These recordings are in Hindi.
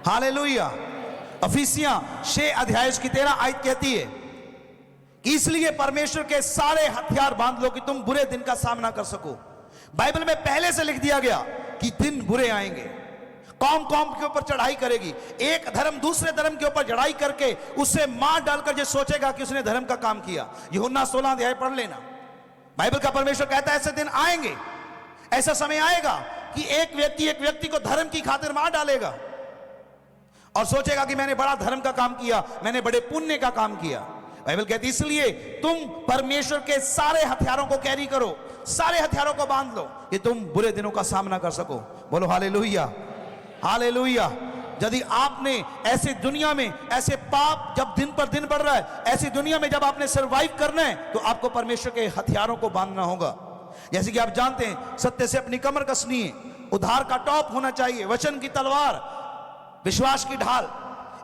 हालेलुया। अफिसियां 6 अध्याय की 13 आयत कहती है कि इसलिए परमेश्वर के सारे हथियार बांध लो कि तुम बुरे दिन का सामना कर सको। बाइबल में पहले से लिख दिया गया कि दिन बुरे आएंगे, कौम कौम के ऊपर चढ़ाई करेगी, एक धर्म दूसरे धर्म के ऊपर चढ़ाई करके उसे मार डालकर जो सोचेगा कि उसने धर्म का काम किया। यूहन्ना 16 अध्याय पढ़ लेना। बाइबल का परमेश्वर कहता है ऐसे दिन आएंगे, ऐसा समय आएगा कि एक व्यक्ति को धर्म की खातिर मार डालेगा और सोचेगा कि मैंने बड़ा धर्म का काम किया, मैंने बड़े पुण्य का काम किया। बाइबल कहती है इसलिए तुम परमेश्वर के सारे हथियारों को कैरी करो, सारे हथियारों को बांध लो कि तुम बुरे दिनों का सामना कर सको। बोलो हालेलुया, हालेलुया। यदि आपने ऐसे दुनिया में, ऐसे पाप जब दिन पर दिन बढ़ रहा है, ऐसी दुनिया में जब आपने सरवाइव करना है तो आपको परमेश्वर के हथियारों को बांधना होगा। जैसे कि आप जानते हैं, सत्य से अपनी कमर कसनी है, उद्धार का टॉप होना चाहिए, वचन की तलवार, विश्वास की ढाल।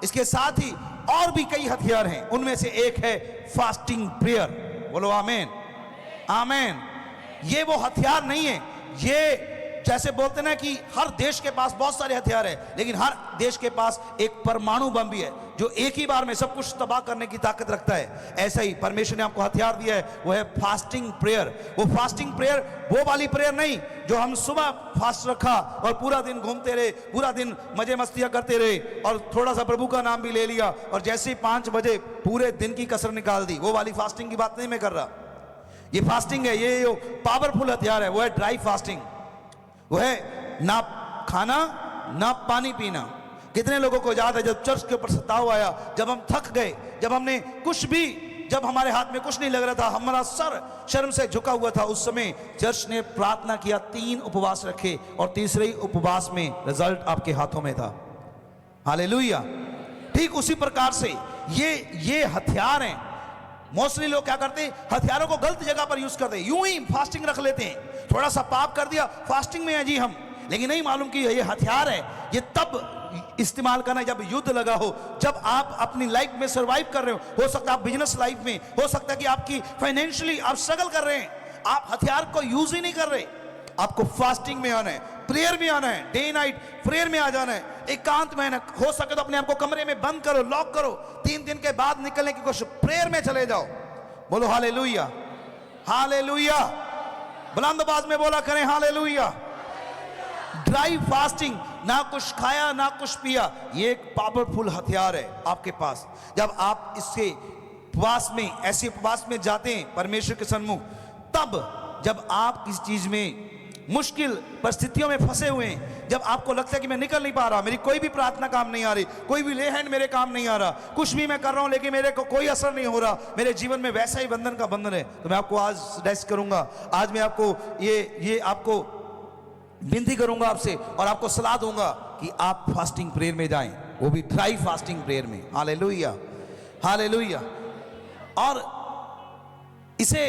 इसके साथ ही और भी कई हथियार हैं, उनमें से एक है फास्टिंग प्रेयर। बोलो आमीन, आमीन। ये वो हथियार नहीं है, ये जैसे बोलते ना कि हर देश के पास बहुत सारे हथियार है, लेकिन हर देश के पास एक परमाणु बम भी है जो एक ही बार में सब कुछ तबाह करने की ताकत रखता है। ऐसा ही परमेश्वर ने आपको हथियार दिया है, वो है फास्टिंग प्रेयर। वो फास्टिंग प्रेयर वो वाली प्रेयर नहीं जो हम सुबह फास्ट रखा और पूरा दिन घूमते रहे, पूरा दिन मजे मस्तियां करते रहे और थोड़ा सा प्रभु का नाम भी ले लिया और जैसे ही 5 बजे पूरे दिन की कसर निकाल दी, वो वाली फास्टिंग की बात नहीं मैं कर रहा। ये फास्टिंग है, ये जो पावरफुल हथियार है वो है ड्राई फास्टिंग। वो है ना खाना ना पानी पीना। कितने लोगों को याद है जब चर्च के ऊपर सताव आया, जब हम थक गए, जब हमने कुछ भी, जब हमारे हाथ में कुछ नहीं लग रहा था, हमारा सर शर्म से झुका हुआ था, उस समय चर्च ने प्रार्थना किया, 3 उपवास रखे और तीसरे ही उपवास में रिजल्ट आपके हाथों में था। हालेलुया। ठीक उसी प्रकार से ये हथियार हैं। मोस्टली लोग क्या करते हैं, हथियारों को गलत जगह पर यूज करते हैं, यूं ही फास्टिंग रख लेते हैं, थोड़ा सा पाप कर दिया, फास्टिंग में है जी हम, लेकिन नहीं मालूम कि ये हथियार है। ये तब इस्तेमाल करना जब युद्ध लगा हो, जब आप अपनी लाइफ में सरवाइव कर रहे हो सकता है आप बिजनेस लाइफ में, हो सकता है कि आपकी फाइनेंशियली आप स्ट्रगल कर रहे हैं, आप हथियार को यूज ही नहीं कर रहे। आपको फास्टिंग में आना है, प्रेयर में आना है, डे नाइट प्रेयर में आ जाना है, एकांत में। हो सके तो अपने आप को कमरे में बंद करो, लॉक करो, 3 दिन के बाद निकलने की कोशिश, प्रेयर में चले जाओ। बोलो हालेलुया, हालेलुया। बुलंद आवाज में बोला करें हालेलुया। ड्राई फास्टिंग, ना कुछ खाया ना कुछ पिया, ये एक पावरफुल हथियार है आपके पास। जब आप इसके उपवास में, ऐसे उपवास में जाते हैं परमेश्वर के सन्मुख, तब जब आप किस चीज में मुश्किल परिस्थितियों में फंसे हुए हैं, जब आपको लगता है कि मैं निकल नहीं पा रहा, मेरी कोई भी प्रार्थना काम नहीं आ रही, कोई भी ले हैंड मेरे काम नहीं आ रहा, कुछ भी मैं कर रहा हूं लेकिन मेरे को कोई असर नहीं हो रहा, मेरे जीवन में वैसा ही बंधन का बंधन है, तो मैं आपको आज सजेस्ट करूंगा, आज मैं आपको ये आपको विनती करूंगा आपसे और आपको सलाह दूंगा कि आप फास्टिंग प्रेयर में जाएं, वो भी ड्राई फास्टिंग प्रेयर में। Hallelujah, hallelujah. और इसे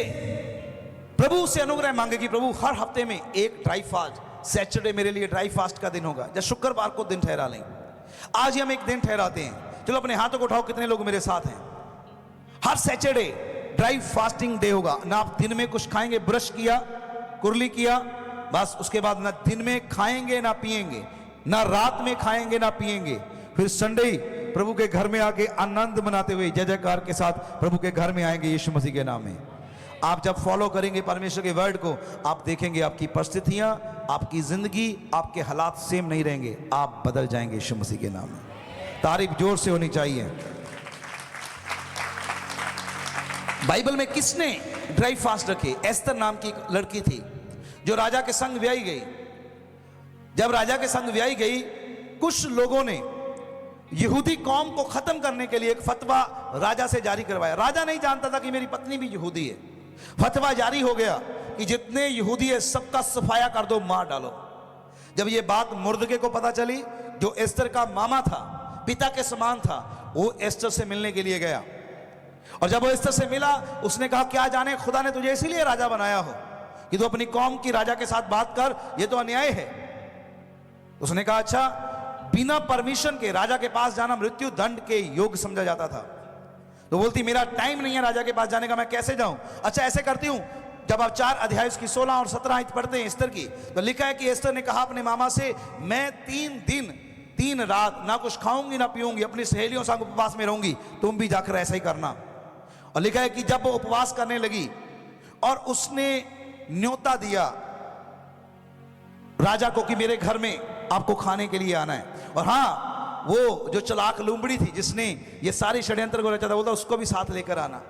प्रभु से अनुग्रह मांगे कि प्रभु हर हफ्ते में एक ड्राई फास्ट, सैटरडे मेरे लिए ड्राई फास्ट का दिन होगा, या शुक्रवार को दिन ठहरा लें। आज ही हम एक दिन ठहराते हैं, चलो अपने हाथों को उठाओ, कितने लोग मेरे साथ हैं। हर सैटरडे ड्राई फास्टिंग डे होगा। ना आप दिन में कुछ खाएंगे, ब्रश किया, कुरली किया, बस उसके बाद ना दिन में खाएंगे ना पिएंगे, ना रात में खाएंगे ना पिएंगे, फिर संडे ही प्रभु के घर में आके आनंद मनाते हुए जय जयकार के साथ प्रभु के घर में आएंगे यीशु मसीह के नाम में। आप जब फॉलो करेंगे परमेश्वर के वर्ड को, आप देखेंगे आपकी परिस्थितियां, आपकी जिंदगी, आपके हालात सेम नहीं रहेंगे, आप बदल जाएंगे यीशु मसीह के नाम में। तारीफ जोर से होनी चाहिए। बाइबल में किसने ड्राई फास्ट रखे? एस्तर नाम की एक लड़की थी जो राजा के संग ब्याही गई। जब राजा के संग ब्याही गई, कुछ लोगों ने यहूदी कौम को खत्म करने के लिए एक फतवा राजा से जारी करवाया। राजा नहीं जानता था कि मेरी पत्नी भी यहूदी है। फतवा जारी हो गया कि जितने यहूदी है सबका सफाया कर दो, मार डालो। जब ये बात मुर्दके को पता चली, जो एस्तर का मामा था, पिता के समान था, वो एस्तर से मिलने के लिए गया। और जब वो एस्तर से मिला, उसने कहा क्या जाने खुदा ने तुझे इसीलिए राजा बनाया हो कि तू अपनी कौम की राजा के साथ बात कर, ये तो अन्याय है। उसने कहा अच्छा, बिना परमिशन के राजा के पास जाना मृत्यु दंड के योग्य समझा जाता था। तो बोलती मेरा टाइम नहीं है राजा के पास जाने का, मैं कैसे जाऊं? अच्छा ऐसे करती हूं, जब आप 4 अध्याय की 16 और 17 आयत पढ़ते हैं एस्तर की, तो लिखा है कि एस्तर ने कहा अपने मामा से, मैं 3 3 रात ना कुछ खाऊंगी ना पीऊंगी, अपनी सहेलियों संग उपवास में रहूंगी, तुम भी जाकर ऐसा ही करना। और लिखा है कि जब वो उपवास करने लगी और उसने न्योता दिया राजा को कि मेरे घर में आपको खाने के लिए आना है। और हाँ, वो जो चालाक लुम्बड़ी थी जिसने ये सारी षड्यंत्र को रचा था, बोलता उसको भी साथ लेकर आना।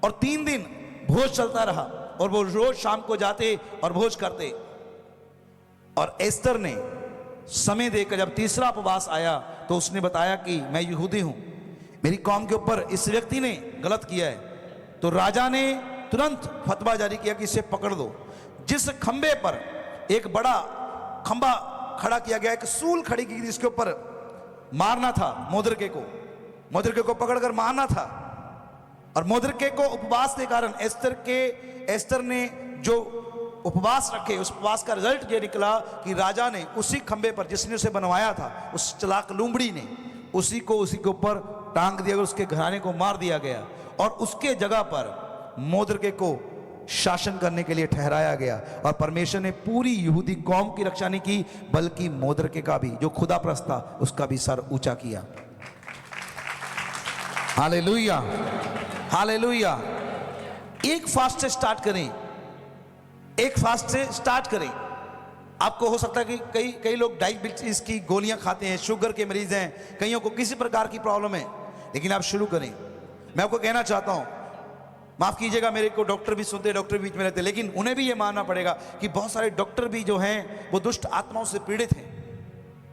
और 3 दिन भोज चलता रहा और वो रोज शाम को जाते और भोज करते। और एस्तर ने समय देकर जब तीसरा उपवास आया तो उसने बताया कि मैं यहूदी हूं, मेरी कौम के ऊपर इस व्यक्ति ने गलत किया है। तो राजा ने तुरंत फतवा जारी किया कि इसे पकड़ दो। जिस खंबे पर एक बड़ा खंबा खड़ा किया गया, एक सूल खड़ी की जिसके ऊपर मारना था मोदरके को पकड़कर मारना था। और मोदरके को उपवास के कारण एस्तर ने जो उपवास रखे, उस उपवास का रिजल्ट ये निकला कि राजा ने उसी खंबे पर जिसने उसे बनवाया था, उस चालाक लुम्बड़ी ने उसी के ऊपर टांग दिया, उसके घराने को मार दिया गया। और उसके जगह पर मोदरके को शासन करने के लिए ठहराया गया। और परमेश्वर ने पूरी यहूदी कौम की रक्षा नहीं की, बल्कि मोदरके का भी, जो खुदा परस्त था, उसका भी सर ऊंचा किया। Hallelujah, hallelujah. एक फास्ट से स्टार्ट करें। आपको हो सकता है कि कई लोग डायबिटीज की गोलियां खाते हैं, शुगर के मरीज हैं, कईयों को किसी प्रकार की प्रॉब्लम है, लेकिन आप शुरू करें। मैं आपको कहना चाहता हूं, माफ कीजिएगा, मेरे को डॉक्टर भी सुनते, डॉक्टर बीच में रहते, लेकिन उन्हें भी ये मानना पड़ेगा कि बहुत सारे डॉक्टर भी जो हैं वो दुष्ट आत्माओं से पीड़ित हैं,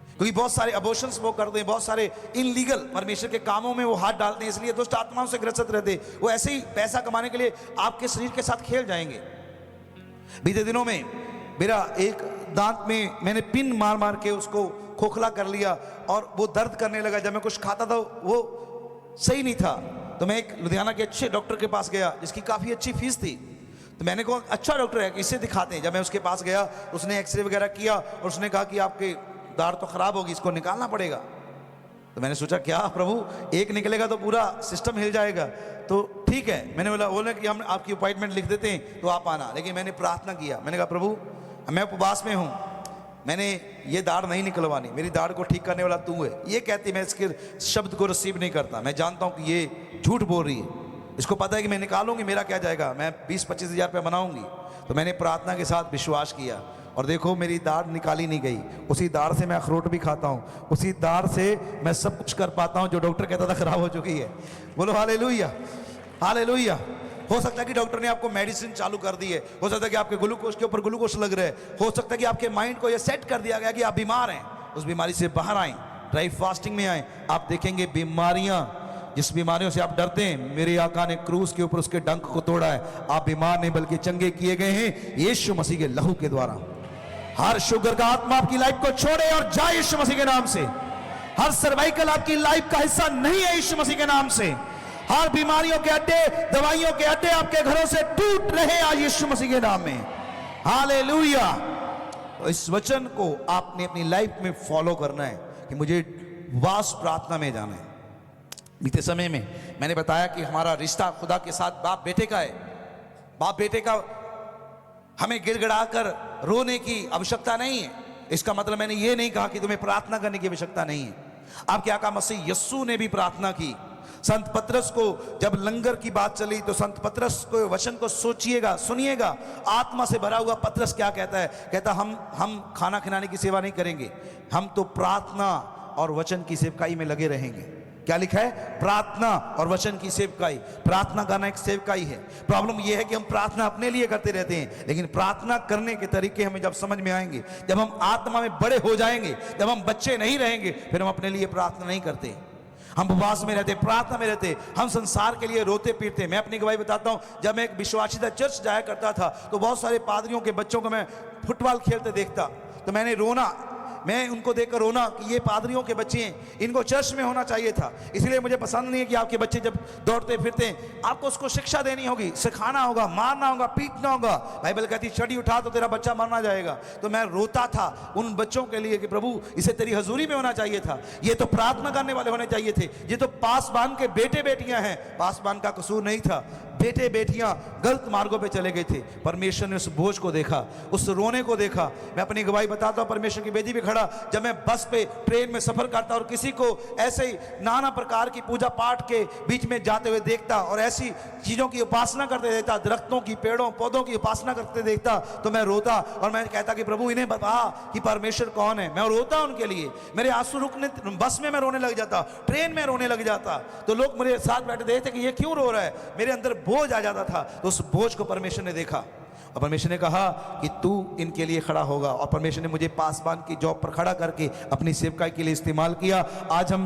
क्योंकि बहुत सारे अबॉर्शंस वो करते हैं, बहुत सारे इनलीगल परमेश्वर के कामों में वो हाथ डालते हैं, इसलिए दुष्ट आत्माओं से ग्रसित रहते। वो ऐसे ही पैसा कमाने के लिए आपके शरीर के साथ खेल जाएंगे। बीते दिनों में मेरा एक दांत में मैंने पिन मार मार के उसको खोखला कर लिया और वो दर्द करने लगा। जब मैं कुछ खाता था वो सही नहीं था, तो मैं एक लुधियाना के अच्छे डॉक्टर के पास गया जिसकी काफ़ी अच्छी फीस थी। तो मैंने कहा अच्छा डॉक्टर है, इसे दिखाते हैं। जब मैं उसके पास गया, उसने एक्सरे वगैरह किया और उसने कहा कि आपके दाढ़ तो खराब होगी, इसको निकालना पड़ेगा। तो मैंने सोचा क्या प्रभु, एक निकलेगा तो पूरा सिस्टम हिल जाएगा। तो ठीक है, मैंने बोला कि हम आपकी अपॉइंटमेंट लिख देते हैं तो आप आना। लेकिन मैंने प्रार्थना किया, मैंने कहा प्रभु मैं उपवास में हूँ, मैंने ये दाढ़ नहीं निकलवानी, मेरी दाढ़ को ठीक करने वाला तू है। ये कहती मैं इसके शब्द को रिसीव नहीं करता, मैं जानता हूँ कि ये झूठ बोल रही है, इसको पता है कि मैं निकालूंगी मेरा क्या जाएगा, मैं 20-25 हज़ार रुपये बनाऊंगी। तो मैंने प्रार्थना के साथ विश्वास किया और देखो मेरी दाढ़ निकाली नहीं गई। उसी दाढ़ से मैं अखरोट भी खाता हूँ, उसी दाढ़ से मैं सब कुछ कर पाता हूँ जो डॉक्टर कहता था खराब हो चुकी है। बोलो हालेलुया, हालेलुया। हो सकता है कि डॉक्टर ने आपको मेडिसिन चालू कर दी है, हो सकता है कि आपके ग्लूकोज के ऊपर ग्लूकोज लग रहा है, हो सकता है कि आपके माइंड को ये सेट कर दिया गया कि आप बीमार हैं, उस बीमारी से बाहर आए, ड्राई फास्टिंग में आए। आप देखेंगे बीमारियां, जिस बीमारियों से आप डरते हैं, मेरे आका ने क्रूस के ऊपर उसके डंक को तोड़ा है। आप बीमार नहीं बल्कि चंगे किए गए हैं यीशु मसीह के लहू के द्वारा। हर शुगर का आत्मा आपकी लाइफ को छोड़े और जाए यीशु मसीह के नाम से। हर सर्वाइकल आपकी लाइफ का हिस्सा नहीं है यीशु मसीह के नाम से। हर बीमारियों के अड्डे, दवाइयों के अड्डे आपके घरों से टूट रहे आज यीशु मसीह के नाम में। हालेलुया। तो इस वचन को आपने अपनी लाइफ में फॉलो करना है कि मुझे वास प्रार्थना में जाना है। बीते समय में मैंने बताया कि हमारा रिश्ता खुदा के साथ बाप बेटे का है। बाप बेटे का हमें गिड़गिड़ाकर रोने की आवश्यकता नहीं है। इसका मतलब मैंने ये नहीं कहा कि तुम्हें प्रार्थना करने की आवश्यकता नहीं है। आपके आका मसीह यस्सू ने भी प्रार्थना की। संत पतरस को जब लंगर की बात चली तो संत पतरस को वचन को सोचिएगा, सुनिएगा। आत्मा से भरा हुआ पतरस क्या कहता है? कहता हम खाना खिलाने की सेवा नहीं करेंगे, हम तो प्रार्थना और वचन की सेवकाई में लगे रहेंगे। क्या लिखा है? प्रार्थना और वचन की सेवकाई। प्रार्थना करना एक सेवकाई है। प्रॉब्लम यह है कि हम प्रार्थना अपने लिए करते रहते हैं, लेकिन प्रार्थना करने के तरीके हमें जब समझ में आएंगे, जब हम आत्मा में बड़े हो जाएंगे, जब हम बच्चे नहीं रहेंगे, फिर हम अपने लिए प्रार्थना नहीं करते। हम उपवास में रहते, प्रार्थना में रहते, हम संसार के लिए रोते पीटते। मैं अपनी गवाही बताता हूं, जब मैं एक विश्वासीता चर्च जाया करता था तो बहुत सारे पादरियों के बच्चों को मैं फुटबॉल खेलते देखता, तो मैंने रोना, मैं उनको देखकर रोना कि ये पादरियों के बच्चे हैं, इनको चर्च में होना चाहिए था। इसलिए मुझे पसंद नहीं है कि आपके बच्चे जब दौड़ते फिरते हैं, आपको उसको शिक्षा देनी होगी, सिखाना होगा, मारना होगा, पीटना होगा। बाइबल कहती छड़ी उठा तो तेरा बच्चा मरना जाएगा। तो मैं रोता था उन बच्चों के लिए कि प्रभु इसे तेरी हजूरी में होना चाहिए था, ये तो प्रार्थना करने वाले होने चाहिए थे, ये तो पासबान के बेटे बेटियां हैं। पासबान का कसूर नहीं था, बेटे बेटियां गलत मार्गों पे चले गए थे। परमेश्वर ने उस बोझ को देखा, उस रोने को देखा। मैं अपनी गवाही बताता हूं, परमेश्वर की वेदी पे खड़ा खड़ा। जब मैं बस पे ट्रेन में सफर करता और किसी को ऐसे ही नाना प्रकार की पूजा पाठ के बीच में जाते हुए देखता और ऐसी चीजों की उपासना करते देखता, दरख्तों की, पेड़ों पौधों की उपासना करते देखता, तो मैं रोता और मैं कहता कि प्रभु इन्हें बता कि परमेश्वर कौन है। मैं रोता उनके लिए, मेरे आंसू रुकने, बस में मैं रोने लग जाता, ट्रेन में रोने लग जाता। तो लोग मेरे साथ बैठे देखते कि ये क्यों रो रहा है, मेरे अंदर बोझ आ जाता था। तो उस बोझ को परमेश्वर ने देखा और परमेश्वर ने कहा कि तू इनके लिए खड़ा होगा। और परमेश्वर ने मुझे पासवान की जॉब पर खड़ा करके अपनी सेवकाई के लिए इस्तेमाल किया। आज हम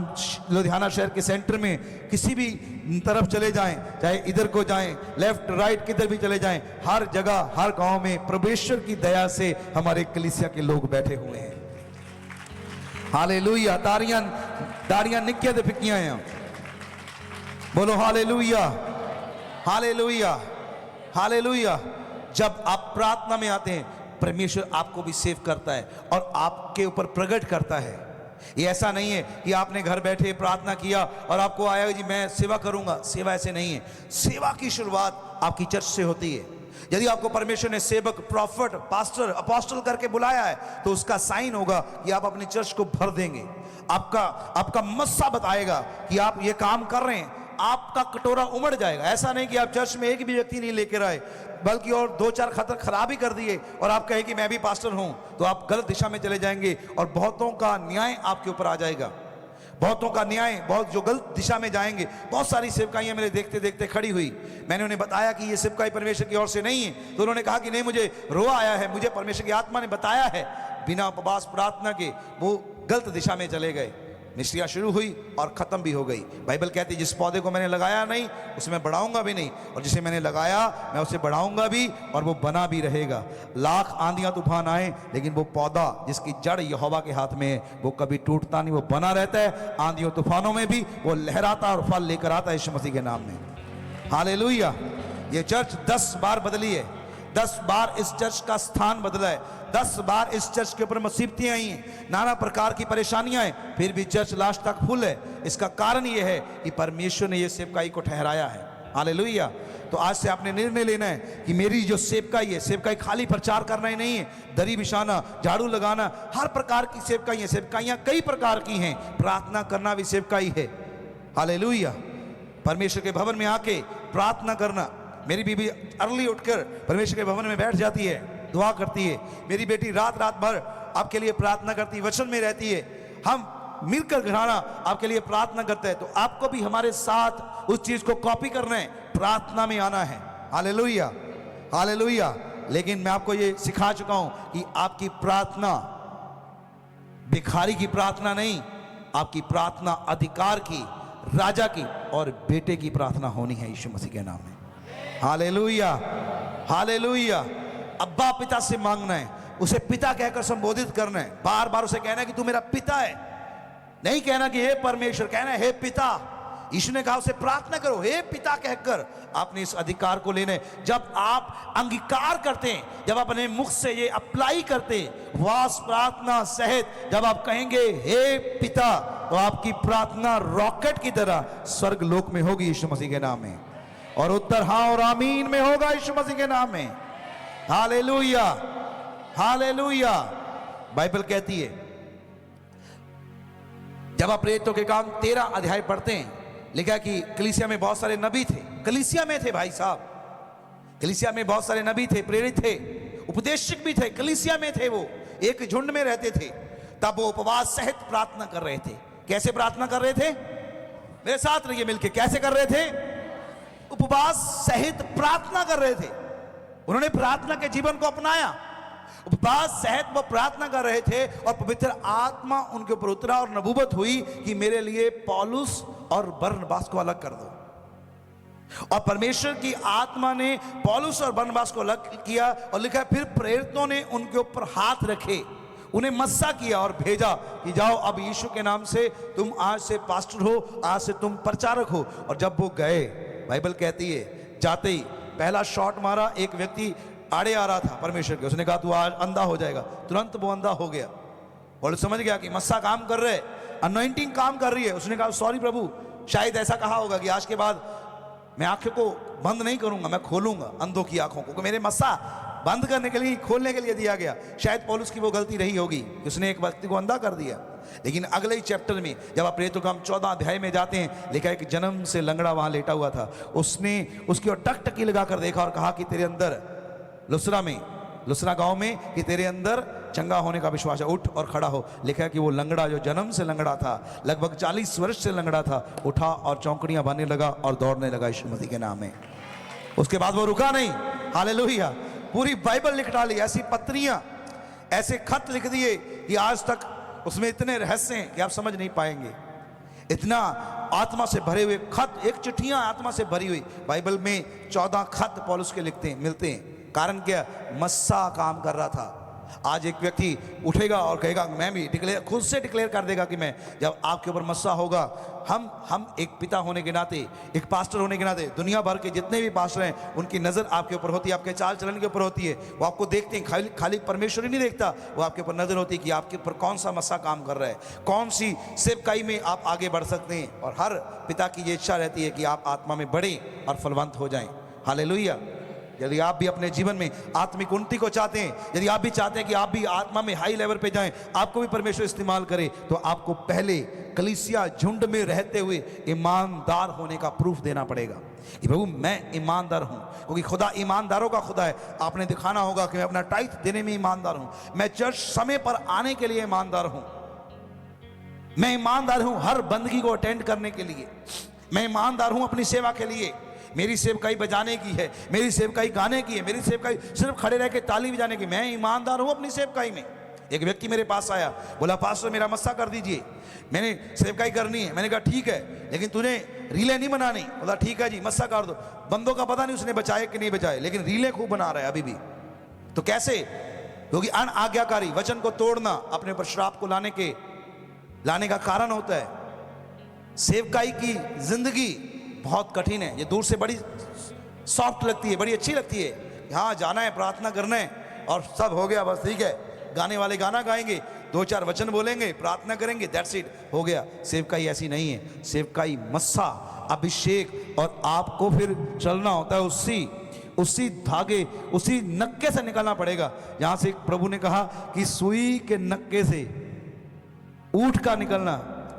लुधियाना शहर के सेंटर में किसी भी तरफ चले जाएं, चाहे इधर को जाएं, लेफ्ट राइट किधर भी चले जाएं, हर जगह हर गांव में परमेश्वर की दया से हमारे कलीसिया के लोग बैठे हुए हैं। हालेलुया, दाढ़ियां निक्कियां ते फिक्कियां हैं, बोलो हालेलुया, हालेलुया, हालेलुया। जब आप प्रार्थना में आते हैं, परमेश्वर आपको भी सेव करता है और आपके ऊपर प्रकट करता है। ये ऐसा नहीं है कि आपने घर बैठे प्रार्थना किया और आपको आया जी मैं सेवा करूंगा। सेवा ऐसे नहीं है। सेवा की शुरुआत आपकी चर्च से होती है। यदि आपको परमेश्वर ने सेवक, प्रॉफिट, पास्टर, अपोस्टल करके बुलाया है, तो उसका साइन होगा कि आप अपनी चर्च को भर देंगे। आपका मस्सा बताएगा कि आप ये काम कर रहे हैं, आपका कटोरा उमड़ जाएगा। ऐसा नहीं कि आप चर्च में एक भी व्यक्ति नहीं लेकर आए, बल्कि और दो चार खतर खराब ही कर दिए और आप कहें कि मैं भी पास्टर हूं, तो आप गलत दिशा में चले जाएंगे और बहुतों का न्याय आपके ऊपर आ जाएगा। बहुतों का न्याय, बहुत जो गलत दिशा में जाएंगे। बहुत सारी सेवकाइयां मेरे देखते देखते खड़ी हुई। मैंने उन्हें बताया कि ये सेवकाई परमेश्वर की ओर से नहीं है, तो उन्होंने कहा कि नहीं, मुझे रोआ आया है, मुझे परमेश्वर की आत्मा ने बताया है। बिना उपवास प्रार्थना के वो गलत दिशा में चले गए। मिस्ट्रियाँ शुरू हुई और ख़त्म भी हो गई। बाइबल कहती है जिस पौधे को मैंने लगाया नहीं उसे मैं बढ़ाऊंगा भी नहीं, और जिसे मैंने लगाया मैं उसे बढ़ाऊंगा भी और वो बना भी रहेगा। लाख आंधियां तूफान आए, लेकिन वो पौधा जिसकी जड़ यहोवा के हाथ में है वो कभी टूटता नहीं, वो बना रहता है। आंधियों तूफानों में भी वो लहराता और फल लेकर आता है यीशु मसीह के नाम में। हालेलुया। ये चर्च 10 बार बदली है, 10 बार इस चर्च का स्थान बदला है, 10 बार इस चर्च के ऊपर मुसीबतें आई हैं, नाना प्रकार की परेशानियां हैं, फिर भी चर्च लास्ट तक फुल है। इसका कारण यह है कि परमेश्वर ने यह सेवकाई को ठहराया है। हालेलुया। तो आज से आपने निर्णय लेना है कि मेरी जो सेवकाई है, सेवकाई खाली प्रचार करना ही नहीं है, दरी बिछाना, झाड़ू लगाना, हर प्रकार की सेवकाई है। सेवकाइयां कई प्रकार की हैं, प्रार्थना करना भी सेवकाई है। हालेलुया। परमेश्वर के भवन में आके प्रार्थना करना। मेरी बीबी अर्ली उठकर परमेश्वर के भवन में बैठ जाती है, दुआ करती है। मेरी बेटी रात भर आपके लिए प्रार्थना करती है, वचन में रहती है। हम मिलकर घराना आपके लिए प्रार्थना करते हैं। तो आपको भी हमारे साथ उस चीज को कॉपी करना है, प्रार्थना में आना है। Hallelujah, hallelujah. लेकिन मैं आपको ये सिखा चुका हूं कि आपकी प्रार्थना भिखारी की प्रार्थना नहीं, आपकी प्रार्थना अधिकार की, राजा की और बेटे की प्रार्थना होनी है यीशु मसीह के नाम में। Hallelujah, hallelujah. अब्बा पिता से मांगना है, उसे पिता कहकर संबोधित करना है, बार बार उसे कहना है कि तू मेरा पिता है। नहीं कहना कि हे परमेश्वर, कहना है हे पिता। यीशु ने कहा उसे प्रार्थना करो हे पिता कहकर। आपने इस अधिकार को लेना है। जब आप अंगीकार करते हैं, जब अपने मुख से ये अप्लाई करते हैं, वास प्रार्थना सहित जब आप कहेंगे हे पिता, तो आपकी प्रार्थना रॉकेट की तरह स्वर्ग लोक में होगी यीशु मसीह के नाम में, और उत्तर हाँ और आमीन में होगा यीशु मसीह के नाम में। Hallelujah, hallelujah. बाइबल कहती है, जब आप प्रेरितों के काम 13 अध्याय पढ़ते हैं, लिखा कि कलीसिया में बहुत सारे नबी थे। कलीसिया में थे भाई साहब, कलीसिया में बहुत सारे नबी थे, प्रेरित थे, उपदेशक भी थे, कलीसिया में थे। वो एक झुंड में रहते थे। तब वो उपवास सहित प्रार्थना कर रहे थे। कैसे प्रार्थना कर रहे थे? मेरे साथ रहिए मिलके। कैसे कर रहे थे? उपवास सहित प्रार्थना कर रहे थे। उन्होंने प्रार्थना के जीवन को अपनाया। उपवास सहित वो प्रार्थना कर रहे थे और पवित्र आत्मा उनके ऊपर उतरा और नबूवत हुई कि मेरे लिए पौलुस और बरनबास को अलग कर दो। और परमेश्वर की आत्मा ने पौलुस और बरनबास को अलग किया और लिखा फिर प्रेरितों ने उनके ऊपर हाथ रखे, उन्हें मस्सा किया और भेजा कि जाओ अब यीशु के नाम से तुम आज से पास्टर हो, आज से तुम प्रचारक हो। और जब वो गए, बाइबल कहती है जाते ही पहला शॉट मारा, एक व्यक्ति आड़े आ रहा था परमेश्वर के, उसने कहा तू आज अंधा हो जाएगा। तुरंत वो अंधा हो गया और समझ गया कि मस्सा काम कर रहे, अनॉइंटिंग काम कर रही है। उसने कहा सॉरी प्रभु, शायद ऐसा कहा होगा कि आज के बाद मैं आंखों को बंद नहीं करूंगा, मैं खोलूंगा अंधों की आंखों को, मेरे मस्सा बंद करने के लिए, खोलने के लिए दिया गया। शायद पौलुस की वो गलती रही होगी कि उसने एक व्यक्ति को अंधा कर दिया। लेकिन अगले ही चैप्टर में जब आप प्रेरितों का 14 अध्याय में जाते हैं, लिखा है कि जन्म से लंगड़ा वहां लेटा हुआ था। उसने उसकी ओर टकटकी लगाकर देखा और कहा कि तेरे अंदर लुस्रा गांव में कि तेरे अंदर चंगा होने का विश्वास है, उठ और खड़ा हो। लिखा है कि वो लंगड़ा जो जन्म से लंगड़ा था, लगभग 40 वर्ष से लंगड़ा था, उठा और चौंकड़ियां बांधने लगा और दौड़ने लगा यीशु मसीह के नाम में। उसके बाद वो रुका नहीं। हालेलुया। पूरी बाइबल लिख डाली, ऐसी पत्रियां, ऐसे खत लिख दिए कि आज तक उसमें इतने रहस्य हैं कि आप समझ नहीं पाएंगे। इतना आत्मा से भरे हुए खत, एक चिट्ठियां आत्मा से भरी हुई। बाइबल में 14 खत पौलुस के मिलते हैं। कारण क्या? मस्सा काम कर रहा था। आज एक व्यक्ति उठेगा और कहेगा, मैं भी खुद से डिक्लेयर कर देगा कि मैं, जब आपके ऊपर मस्सा होगा, हम एक पिता होने के नाते, एक पास्टर होने के नाते, दुनिया भर के जितने भी पास्टर हैं उनकी नज़र आपके ऊपर होती है, आपके चाल चलन के ऊपर होती है। वो आपको देखते हैं, खाली परमेश्वर ही नहीं देखता, वो आपके ऊपर नज़र होती है कि आपके ऊपर कौन सा मस्सा काम कर रहा है, कौन सी सेवकाई में आप आगे बढ़ सकते हैं। और हर पिता की ये इच्छा रहती है कि आप आत्मा में बढ़ें और फलवंत हो जाएं। हालेलुया। यदि आप भी अपने जीवन में आत्मिक उन्नति को चाहते हैं, यदि आप भी चाहते हैं कि आप भी आत्मा में हाई लेवल पे जाएं, आपको भी परमेश्वर इस्तेमाल करे, तो आपको पहले कलीसिया झुंड में रहते हुए ईमानदार होने का प्रूफ देना पड़ेगा कि प्रभु मैं ईमानदार हूं, क्योंकि खुदा ईमानदारों का खुदा है। आपने दिखाना होगा कि मैं अपना टाइथ देने में ईमानदार हूं, मैं चर्च समय पर आने के लिए ईमानदार हूं, मैं ईमानदार हूं हर बंदगी को अटेंड करने के लिए, मैं ईमानदार हूं अपनी सेवा के लिए। मेरी सेवकाई बजाने की है, मेरी सेवकाई गाने की है, मेरी सेवकाई सिर्फ खड़े रह के ताली बजाने की। मैं ईमानदार हूं अपनी सेवकाई में। एक व्यक्ति मेरे पास आया, बोला पास्टर मेरा मस्सा कर दीजिए, मैंने सेवकाई करनी है। मैंने कहा ठीक है, लेकिन तूने रीलें नहीं बनानी। बोला ठीक है जी, मस्सा कर दो। बंदों का पता नहीं उसने बचाए कि नहीं बचाए, लेकिन रीलें खूब बना रहा है अभी भी। तो कैसे? क्योंकि अनआज्ञाकारी वचन को तोड़ना अपने ऊपर श्राप को लाने का कारण होता है। सेवकाई की जिंदगी बहुत कठिन है। ये दूर से बड़ी सॉफ्ट लगती है, बड़ी अच्छी लगती है। हाँ जाना है, प्रार्थना करना है और सब हो गया, बस ठीक है। गाने वाले गाना गाएंगे, 2-4 वचन बोलेंगे, प्रार्थना करेंगे, दैट्स इट, हो गया। सेवकाई ऐसी नहीं है। सेवकाई मस्सा, अभिषेक, और आपको फिर चलना होता है उसी धागे, उसी नक्के से निकलना पड़ेगा जहां से प्रभु ने कहा कि सुई के नक्के से ऊंट का निकलना,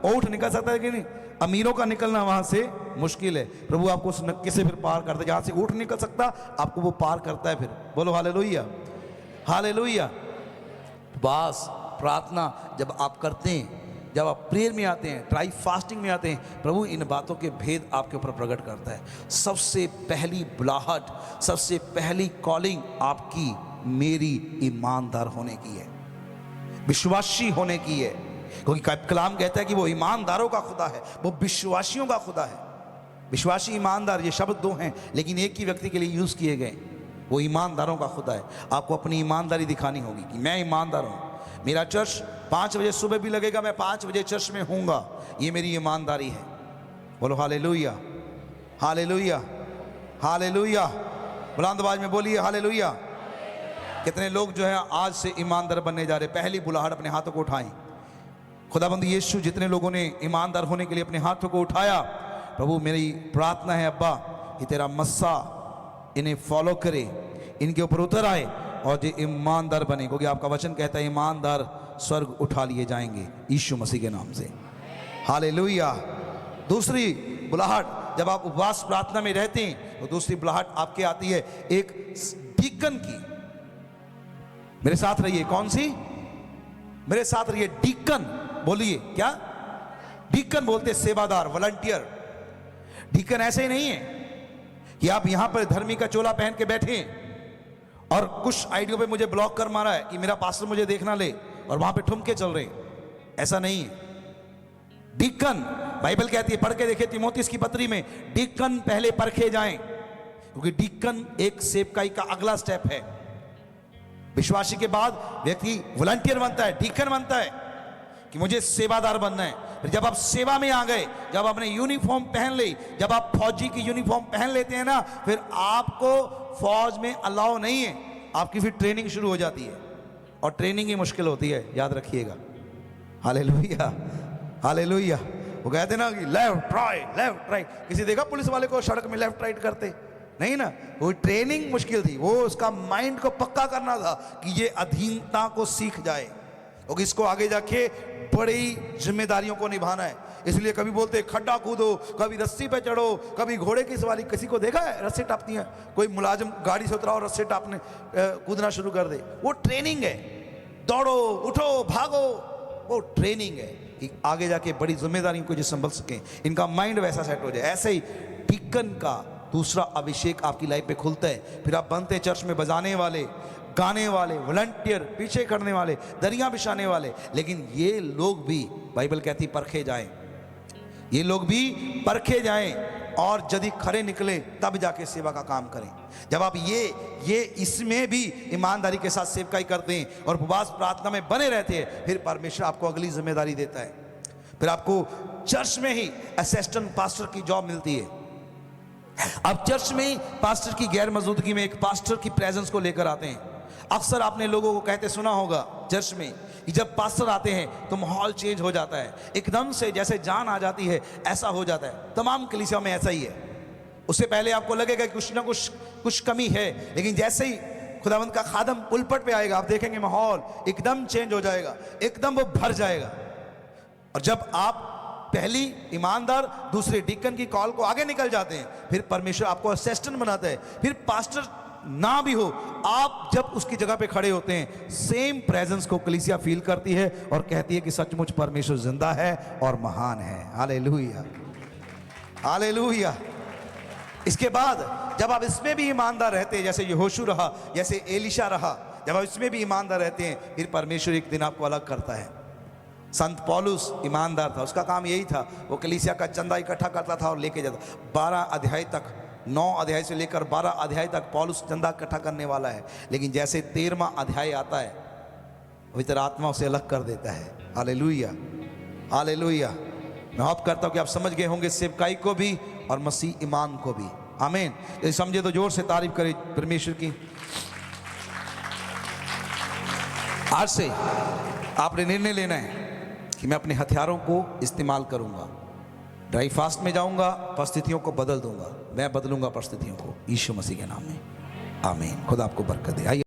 ऊंट निकल सकता है कि नहीं, अमीरों का निकलना वहां से मुश्किल है। प्रभु आपको उस नक्के से फिर पार करता है, जहां से ऊंट निकल सकता आपको वो पार करता है। फिर बोलो हालेलुया, हालेलुया। बस प्रार्थना जब आप करते हैं, जब आप प्रेयर में आते हैं, ट्राई फास्टिंग में आते हैं, प्रभु इन बातों के भेद आपके ऊपर प्रकट करता है। सबसे पहली बुलाहट, सबसे पहली कॉलिंग आपकी मेरी ईमानदार होने की है, विश्वासी होने की है। क्योंकि कलाम कहता है कि वो ईमानदारों का खुदा है, वो विश्वासियों का खुदा है। विश्वासी ईमानदार, ये शब्द दो हैं लेकिन एक ही व्यक्ति के लिए यूज किए गए। वो ईमानदारों का खुदा है। आपको अपनी ईमानदारी दिखानी होगी कि मैं ईमानदार हूं। मेरा चर्च 5 बजे सुबह भी लगेगा, मैं 5 बजे चर्च में हूंगा, ये मेरी ईमानदारी है। बोलो हालेलुया, हालेलुया, हालेलुया। बुलंद आवाज में बोलिए हालेलुया। कितने लोग जो है आज से ईमानदार बनने जा रहे। पहली बुलाहट अपने हाथों को उठाएं। खुदाबंद यीशु, जितने लोगों ने ईमानदार होने के लिए अपने हाथों को उठाया, प्रभु मेरी प्रार्थना है अब्बा कि तेरा मस्सा इन्हें फॉलो करे, इनके ऊपर उतर आए और ये ईमानदार बने, क्योंकि आपका वचन कहता है ईमानदार स्वर्ग उठा लिए जाएंगे यीशु मसीह के नाम से। हालेलुया। दूसरी बुलाहट, जब आप उपवास प्रार्थना में रहते हैं तो दूसरी बुलाहट आपके आती है एक डीकन की। मेरे साथ रहिए। कौन सी? मेरे साथ रहिए। डीकन। बोलिए क्या? डीकन बोलते सेवादार, वॉलंटियर। डीकन ऐसे ही नहीं है कि आप यहां पर धर्मी का चोला पहन के बैठे और कुछ आइडियो पे मुझे ब्लॉक कर मारा है कि मेरा पास्टर मुझे देखना ले और वहां पे ठुमके चल रहे हैं। ऐसा नहीं है। डीकन, बाइबल कहती है, पढ़ के देखिए तीमुथियुस की पत्री में, डीकन पहले परखे जाएं, क्योंकि डीकन एक सेवकाई का अगला स्टेप है। विश्वासी के बाद व्यक्ति वॉलंटियर बनता है, डीकन बनता है कि मुझे सेवादार बनना है। फिर जब आप सेवा में आ गए, जब आपने यूनिफॉर्म पहन ली, जब आप फौजी की यूनिफॉर्म पहन लेते हैं ना, फिर आपको फौज में अलाउ नहीं है, आपकी फिर ट्रेनिंग शुरू हो जाती है। और ट्रेनिंग ही मुश्किल होती है, याद रखिएगा। Hallelujah, hallelujah. वो कहते ना कि लेफ्ट राइट लेफ्ट राइट। किसी देखा पुलिस वाले को सड़क में लेफ्ट राइट करते? नहीं ना, वो ट्रेनिंग मुश्किल थी, वो उसका माइंड को पक्का करना था कि ये अधीनता को सीख जाए, क्योंकि इसको आगे जाके बड़ी जिम्मेदारियों को निभाना है। इसलिए कभी बोलते खड्डा कूदो, कभी रस्सी पे चढ़ो, कभी घोड़े की सवारी। किसी को देखा है रस्सी टापती है? कोई मुलाजिम गाड़ी से उतरा और रस्सी टापने कूदना शुरू कर दे, वो ट्रेनिंग है। दौड़ो, उठो, भागो, वो ट्रेनिंग है कि आगे जाके बड़ी जिम्मेदारियों को जो संभल सकें, इनका माइंड वैसा सेट हो जाए। ऐसे ही डीकन का दूसरा अभिषेक आपकी लाइफ पे खुलता है, फिर आप बनते चर्च में बजाने वाले, गाने वाले, वॉलंटियर, पीछे करने वाले, दरिया बिछाने वाले। लेकिन ये लोग भी, बाइबल कहती परखे जाएं, ये लोग भी परखे जाएं और यदि खरे निकले तब जाके सेवा का काम करें। जब आप ये इसमें भी ईमानदारी के साथ सेवकाई करते हैं और उपवास प्रार्थना में बने रहते हैं, फिर परमेश्वर आपको अगली जिम्मेदारी देता है। फिर आपको चर्च में ही असिस्टेंट पास्टर की जॉब मिलती है। अब चर्च में ही पास्टर की गैर मौजूदगी में एक पास्टर की प्रेजेंस को लेकर आते हैं। अक्सर आपने लोगों को कहते सुना होगा चर्च में कि जब पास्टर आते हैं तो माहौल चेंज हो जाता है, एकदम से जैसे जान आ जाती है, ऐसा हो जाता है। तमाम कलीसिया में ऐसा ही है। उससे पहले आपको लगेगा कि कुछ ना कुछ कमी है, लेकिन जैसे ही खुदावंद का खादम पुलपट पे आएगा, आप देखेंगे माहौल एकदम चेंज हो जाएगा, एकदम वो भर जाएगा। और जब आप पहली ईमानदार, दूसरे डीकन की कॉल को आगे निकल जाते हैं, फिर परमेश्वर आपको असिस्टेंट बनाता है। फिर पास्टर ना भी हो, आप जब उसकी जगह पे खड़े होते हैं, सेम प्रेजेंस को कलीसिया फील करती है और कहती है कि सचमुच परमेश्वर जिंदा है और महान है। Hallelujah, hallelujah. इसके बाद जब आप इसमें भी ईमानदार रहते हैं, जैसे यहोशू रहा, जैसे एलिशा रहा, जब आप इसमें भी ईमानदार रहते हैं, फिर परमेश्वर एक दिन आपको अलग करता है। संत पौलुस ईमानदार था, उसका काम यही था, वो कलीसिया का चंदा इकट्ठा करता था और लेके जाता। 12 अध्याय तक, 9 अध्याय से लेकर 12 अध्याय तक पौलुस चंदा इकट्ठा करने वाला है। लेकिन जैसे 13वां अध्याय आता है, पवित्र आत्मा उसे अलग कर देता है। Hallelujah, hallelujah. मैं होप करता हूं कि आप समझ गए होंगे सेवकाई को भी और मसीह ईमान को भी। आमीन। यदि समझे तो जोर से तारीफ करें परमेश्वर की। आज से आपने निर्णय लेना है कि मैं अपने हथियारों को इस्तेमाल करूंगा, ड्राई फास्ट में जाऊंगा, परिस्थितियों को बदल दूंगा, मैं बदलूंगा परिस्थितियों को, यीशु मसीह के नाम में। आमीन। खुदा आपको बरकत दे। आइए।